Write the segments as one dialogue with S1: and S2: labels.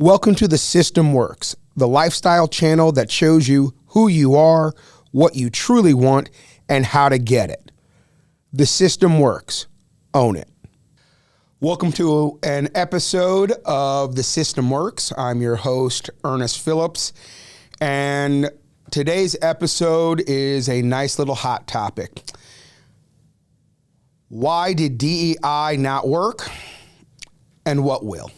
S1: Welcome to The System Works, the lifestyle channel that shows you who you are, what you truly want, and how to get it. The System Works. Own it. Welcome to an episode of The System Works. I'm your host, Ernest Phillips, and today's episode is a nice little hot topic. Why did DEI not work, and what will?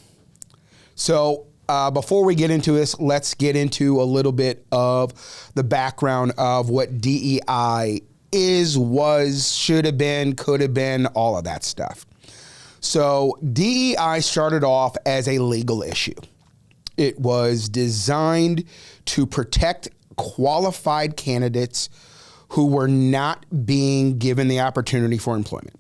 S1: So, before we get into this, let's get into a little bit of the background of what DEI is, was, should have been, could have been, all of that stuff. So DEI started off as a legal issue. It was designed to protect qualified candidates who were not being given the opportunity for employment.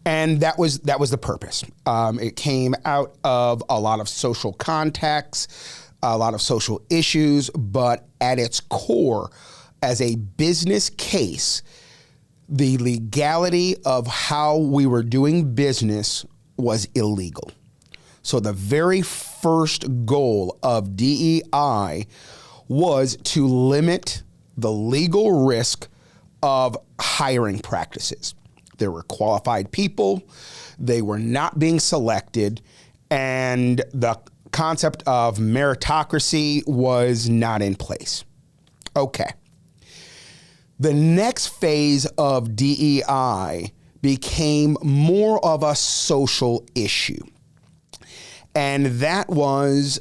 S1: And that was the purpose. It came out of a lot of social contexts, a lot of social issues, but at its core, as a business case, the legality of how we were doing business was illegal. So the very first goal of DEI was to limit the legal risk of hiring practices. There were qualified people, they were not being selected, and the concept of meritocracy was not in place. Okay. The next phase of DEI became more of a social issue. And that was,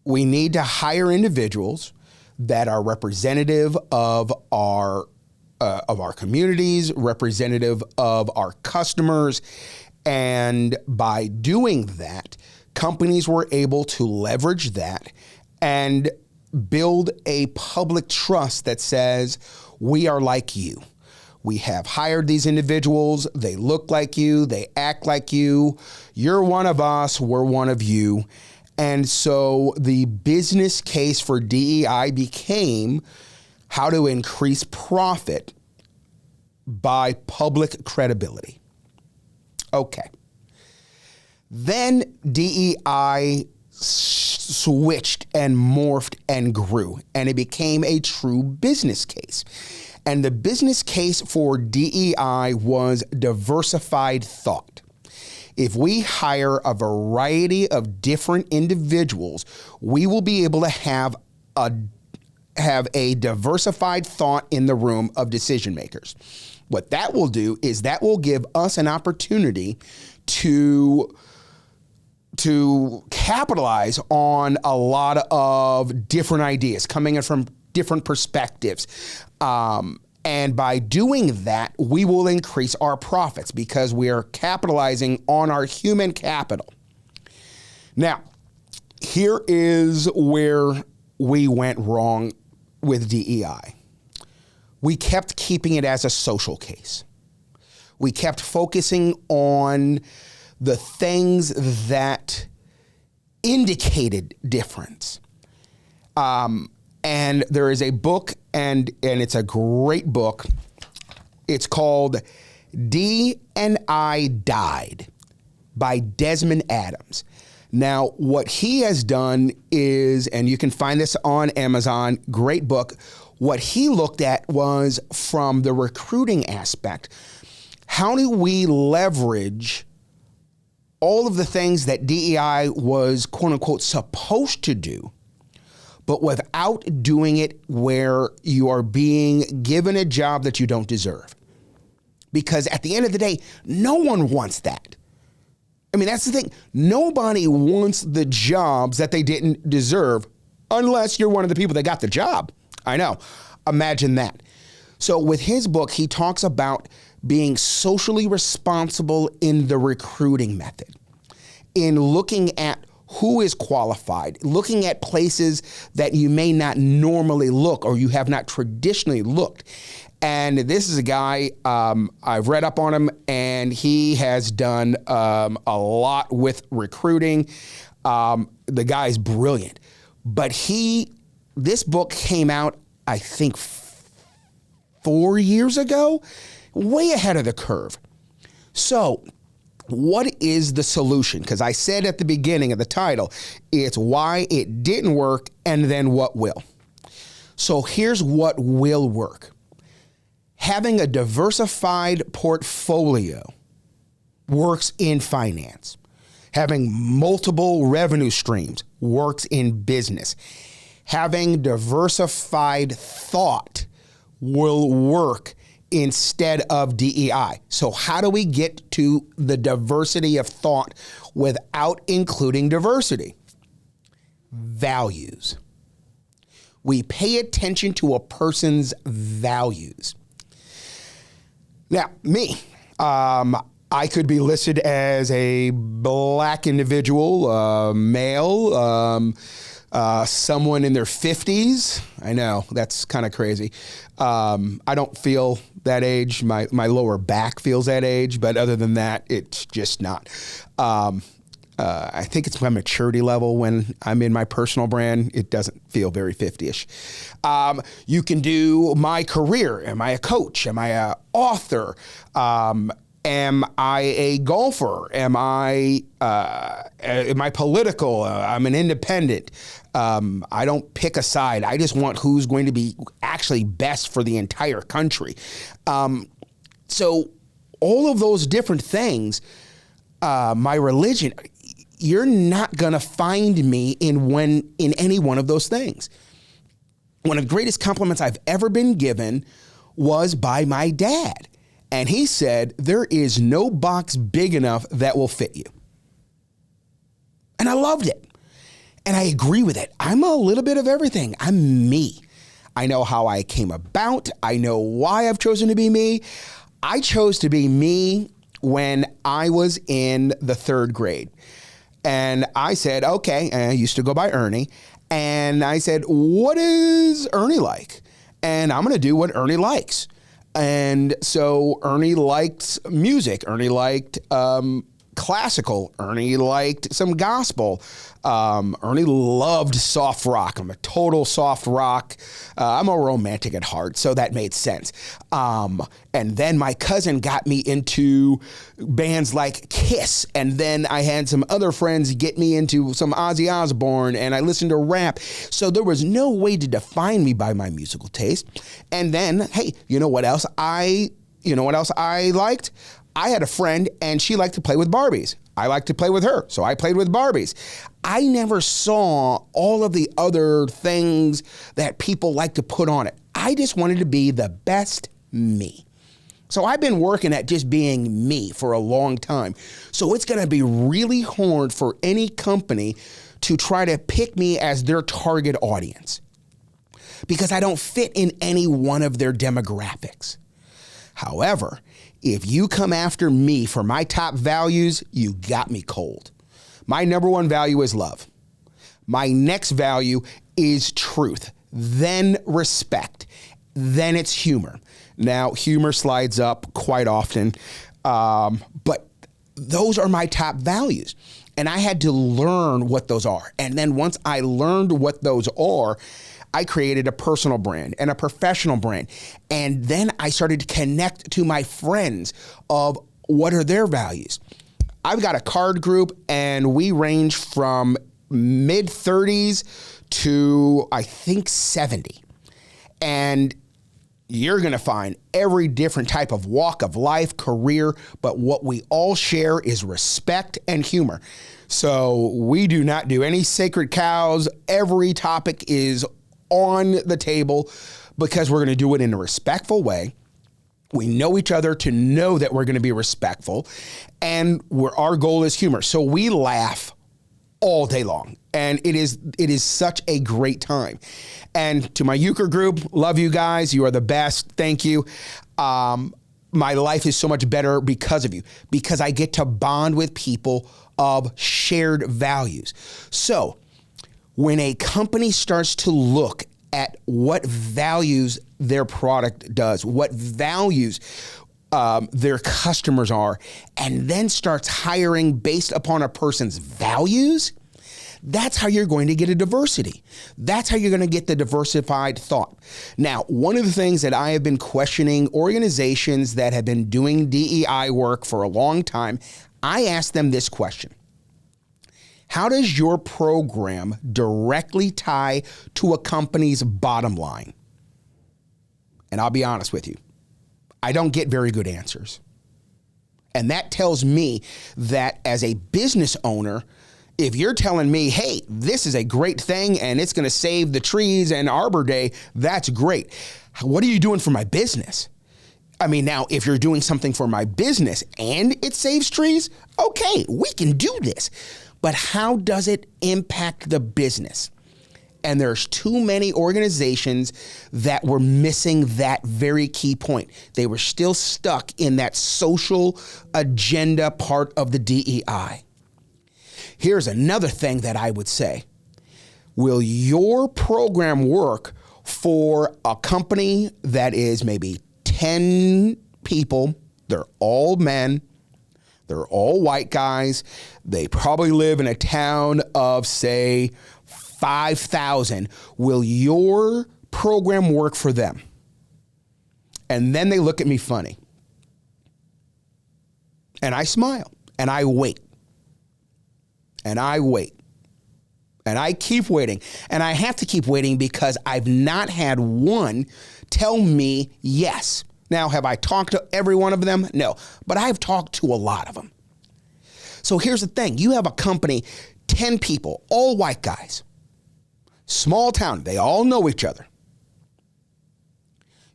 S1: we need to hire individuals that are representative of our communities, representative of our customers. And by doing that, companies were able to leverage that and build a public trust that says, we are like you. We have hired these individuals. They look like you. They act like you. You're one of us. We're one of you. And so the business case for DEI became how to increase profit by public credibility. Okay. Then DEI switched and morphed and grew, and it became a true business case. And the business case for DEI was diversified thought. If we hire a variety of different individuals, we will be able to have a diversified thought in the room of decision makers. What that will do is that will give us an opportunity to capitalize on a lot of different ideas coming in from different perspectives. And by doing that, we will increase our profits because we are capitalizing on our human capital. Now, here is where we went wrong with DEI. We kept keeping it as a social case. We kept focusing on the things that indicated difference. And there is a book, and it's a great book. It's called D&I Died by Desmond Adams. Now, what he has done is, and you can find this on Amazon, great book. What he looked at was from the recruiting aspect. How do we leverage all of the things that DEI was, quote unquote, supposed to do, but without doing it where you are being given a job that you don't deserve? Because at the end of the day, no one wants that. I mean, that's the thing. Nobody wants the jobs that they didn't deserve unless you're one of the people that got the job. I know. Imagine that. So with his book, he talks about being socially responsible in the recruiting method, in looking at who is qualified, looking at places that you may not normally look or you have not traditionally looked. And this is a guy, I've read up on him, and he has done a lot with recruiting. The guy is brilliant. But this book came out, I think, 4 years ago, way ahead of the curve. So What is the solution? Because I said at the beginning of the title, it's why it didn't work and then what will. So here's what will work. Having a diversified portfolio works in finance. Having multiple revenue streams works in business. Having diversified thought will work instead of DEI. So how do we get to the diversity of thought without including diversity? Values. We pay attention to a person's values. Now, me, I could be listed as a black individual, male, someone in their 50s. I know, that's kind of crazy. I don't feel that age. My lower back feels that age, but other than that, it's just not. I think it's my maturity level when I'm in my personal brand. It doesn't feel very 50-ish. You can do my career. Am I a coach? Am I an author? Am I a golfer? Am I political? I'm an independent. I don't pick a side. I just want who's going to be actually best for the entire country. So all of those different things, my religion, you're not going to find me in any one of those things. One of the greatest compliments I've ever been given was by my dad. And he said, there is no box big enough that will fit you. And I loved it. And I agree with it. I'm a little bit of everything. I'm me. I know how I came about. I know why I've chosen to be me. I chose to be me when I was in the 3rd grade. And I said, okay, and I used to go by Ernie. And I said, what is Ernie like? And I'm going to do what Ernie likes. And so Ernie liked music. Ernie liked classical. Ernie liked some gospel. Ernie loved soft rock. I'm a total soft rock. I'm a romantic at heart, so that made sense. And then my cousin got me into bands like Kiss. And then I had some other friends get me into some Ozzy Osbourne, and I listened to rap. So there was no way to define me by my musical taste. And then, hey, you know what else I liked? I had a friend and she liked to play with Barbies. I liked to play with her, so I played with Barbies. I never saw all of the other things that people like to put on it. I just wanted to be the best me. So I've been working at just being me for a long time. So it's going to be really hard for any company to try to pick me as their target audience because I don't fit in any one of their demographics. However, if you come after me for my top values, you got me cold. My number one value is love. My next value is truth, then respect, then it's humor. Now, humor slides up quite often, but those are my top values. And I had to learn what those are. And then once I learned what those are, I created a personal brand and a professional brand. And then I started to connect to my friends of what are their values. I've got a card group and we range from mid 30s to I think 70. And you're going to find every different type of walk of life, career, but what we all share is respect and humor. So we do not do any sacred cows. Every topic is on the table because we're going to do it in a respectful way. We know each other to know that we're going to be respectful, and our goal is humor. So we laugh all day long, and it is such a great time. And to my Euchre group, love you guys. You are the best. Thank you. My life is so much better because of you, because I get to bond with people of shared values. So when a company starts to look at what values their product does, what values their customers are, and then starts hiring based upon a person's values, that's how you're going to get a diversity. That's how you're going to get the diversified thought. Now, one of the things that I have been questioning organizations that have been doing DEI work for a long time, I ask them this question. How does your program directly tie to a company's bottom line? And I'll be honest with you, I don't get very good answers. And that tells me that as a business owner, if you're telling me, hey, this is a great thing and it's going to save the trees and Arbor Day, that's great. What are you doing for my business? I mean, now, if you're doing something for my business and it saves trees, okay, we can do this. But how does it impact the business? And there's too many organizations that were missing that very key point. They were still stuck in that social agenda part of the DEI. Here's another thing that I would say. Will your program work for a company that is maybe 10 people? They're all men. They're all white guys. They probably live in a town of, say, 5,000. Will your program work for them? And then they look at me funny. And I smile. And I wait. And I wait. And I keep waiting. And I have to keep waiting because I've not had one tell me yes. Now, have I talked to every one of them? No. But I've talked to a lot of them. So here's the thing. You have a company, 10 people, all white guys. Small town. They all know each other.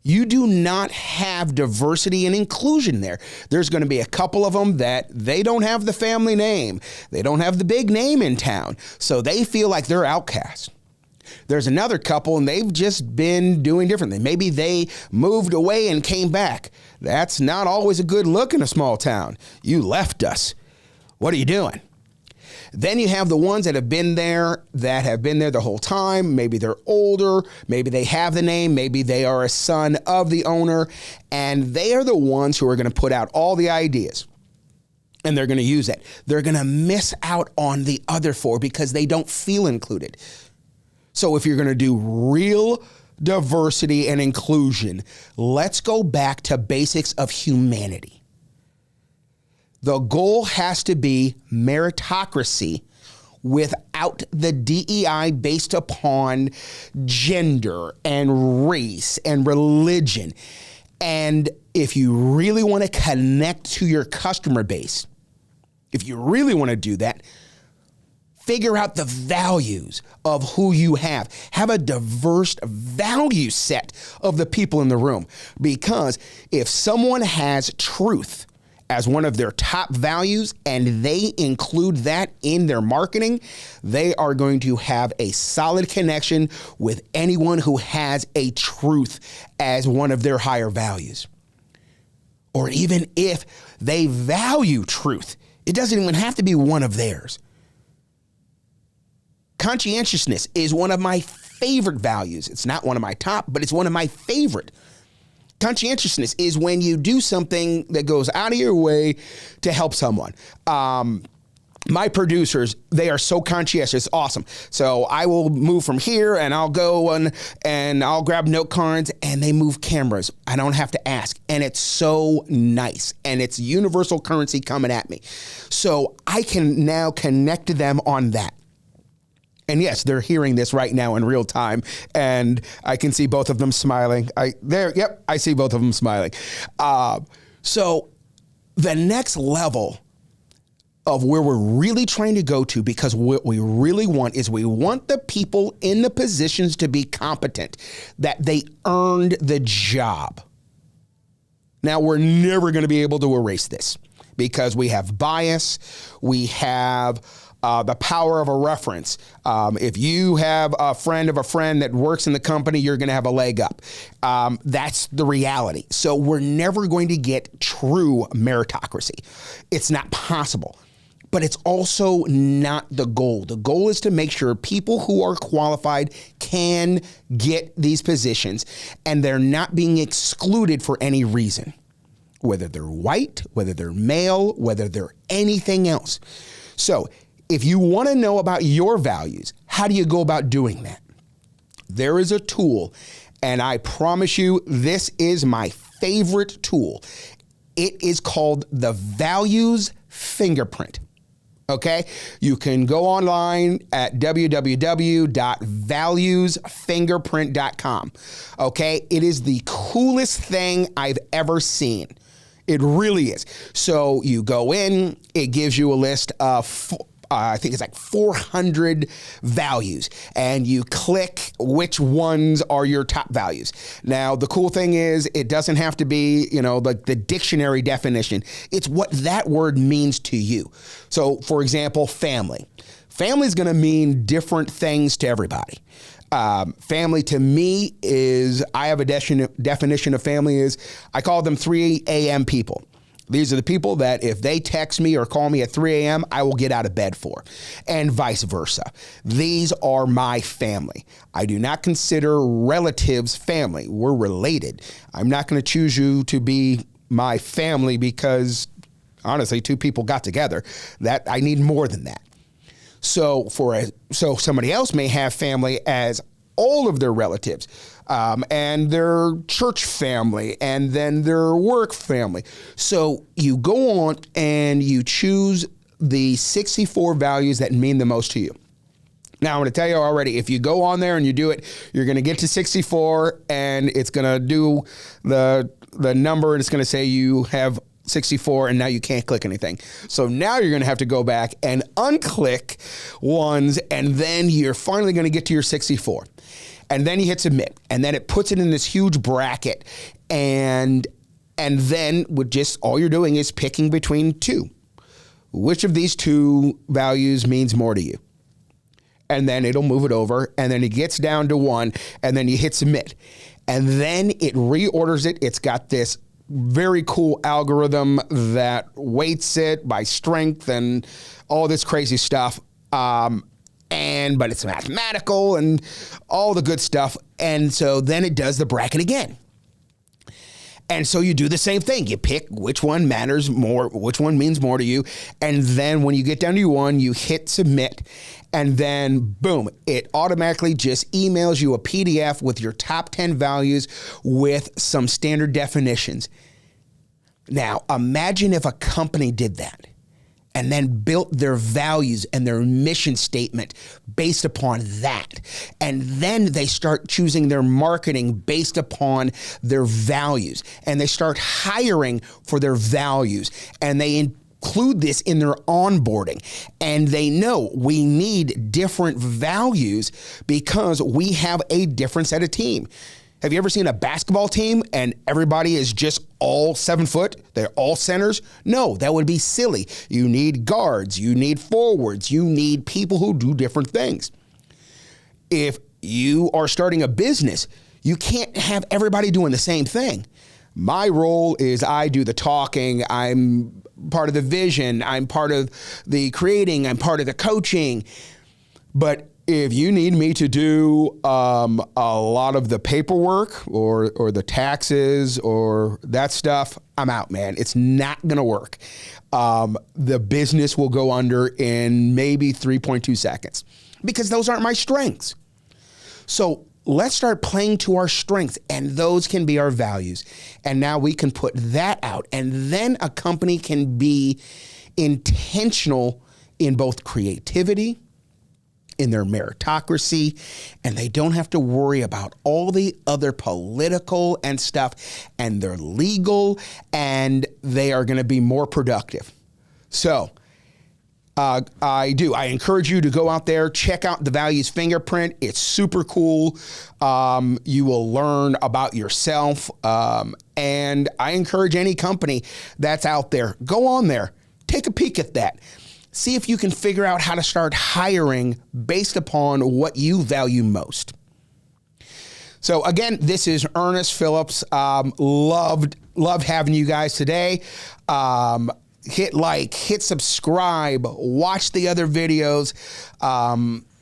S1: You do not have diversity and inclusion there. There's going to be a couple of them that they don't have the family name. They don't have the big name in town. So they feel like they're outcasts. There's another couple and they've just been doing differently. Maybe they moved away and came back. That's not always a good look in a small town. You left us. What are you doing? Then you have the ones that have been there the whole time. Maybe they're older. Maybe they have the name. Maybe they are a son of the owner. And they are the ones who are going to put out all the ideas. And they're going to use it. They're going to miss out on the other four because they don't feel included. So if you're going to do real diversity and inclusion, let's go back to basics of humanity. The goal has to be meritocracy without the DEI based upon gender and race and religion. And if you really want to connect to your customer base, if you really want to do that, figure out the values of who you have. Have a diverse value set of the people in the room. Because if someone has truth as one of their top values and they include that in their marketing, they are going to have a solid connection with anyone who has a truth as one of their higher values. Or even if they value truth, it doesn't even have to be one of theirs. Conscientiousness is one of my favorite values. It's not one of my top, but it's one of my favorite. Conscientiousness is when you do something that goes out of your way to help someone. My producers, they are so conscientious. It's awesome. So I will move from here and I'll go and I'll grab note cards and they move cameras. I don't have to ask. And it's so nice. And it's universal currency coming at me. So I can now connect to them on that. And yes, they're hearing this right now in real time, and I can see both of them smiling. I see both of them smiling. So the next level of where we're really trying to go to, because what we really want is we want the people in the positions to be competent, that they earned the job. Now, we're never going to be able to erase this because we have bias, we have the power of a reference. If you have a friend of a friend that works in the company, you're going to have a leg up. That's the reality. So we're never going to get true meritocracy. It's not possible. But it's also not the goal. The goal is to make sure people who are qualified can get these positions and they're not being excluded for any reason, whether they're white, whether they're male, whether they're anything else. So if you want to know about your values, how do you go about doing that? There is a tool, and I promise you, this is my favorite tool. it is called the Values Fingerprint. Okay, you can go online at www.valuesfingerprint.com. Okay, it is the coolest thing I've ever seen. It really is. So you go in, it gives you a list of I think it's like 400 values, and you click which ones are your top values. Now, the cool thing is it doesn't have to be, like the dictionary definition. It's what that word means to you. So, for example, family. Family is going to mean different things to everybody. Family to me is, I have a definition of family is, I call them 3 a.m. people. These are the people that if they text me or call me at 3 a.m., I will get out of bed for, and vice versa. These are my family. I do not consider relatives family. We're related. I'm not going to choose you to be my family because, honestly, 2 people got together. That I need more than that. So somebody else may have family as all of their relatives, and their church family, and then their work family. So you go on and you choose the 64 values that mean the most to you. Now, I'm going to tell you already, if you go on there and you do it, you're going to get to 64, and it's going to do the number, and it's going to say you have 64, and now you can't click anything. So now you're going to have to go back and unclick ones, and then you're finally going to get to your 64. And then you hit submit, and then it puts it in this huge bracket, and then with just all you're doing is picking between 2. Which of these 2 values means more to you? And then it'll move it over, and then it gets down to 1, and then you hit submit. And then it reorders it. It's got this very cool algorithm that weights it by strength and all this crazy stuff. But it's mathematical and all the good stuff. And so then it does the bracket again. And so you do the same thing. You pick which one matters more, which one means more to you. And then when you get down to your 1, you hit submit. And then, boom, it automatically just emails you a PDF with your top 10 values with some standard definitions. Now, imagine if a company did that and then built their values and their mission statement based upon that. And then they start choosing their marketing based upon their values. And they start hiring for their values. And they include this in their onboarding. And they know we need different values because we have a different set of team. Have you ever seen a basketball team and everybody is just all 7 foot? They're all centers? No, that would be silly. You need guards, you need forwards, you need people who do different things. If you are starting a business, you can't have everybody doing the same thing. My role is I do the talking, I'm part of the vision, I'm part of the creating, I'm part of the coaching. But if you need me to do a lot of the paperwork or the taxes or that stuff, I'm out, man. It's not going to work. The business will go under in maybe 3.2 seconds because those aren't my strengths. So let's start playing to our strengths, and those can be our values. And now we can put that out, and then a company can be intentional in both creativity, in their meritocracy, and they don't have to worry about all the other political and stuff, and they're legal, and they are going to be more productive. So I encourage you to go out there, check out the Values Fingerprint. It's super cool. You will learn about yourself. And I encourage any company that's out there, go on there, take a peek at that. See if you can figure out how to start hiring based upon what you value most. So again, this is Ernest Phillips. Loved having you guys today. Hit like, hit subscribe, watch the other videos,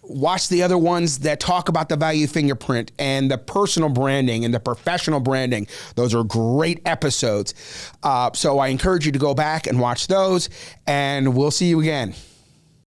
S1: watch the other ones that talk about the value fingerprint and the personal branding and the professional branding. Those are great episodes. So I encourage you to go back and watch those, and we'll see you again.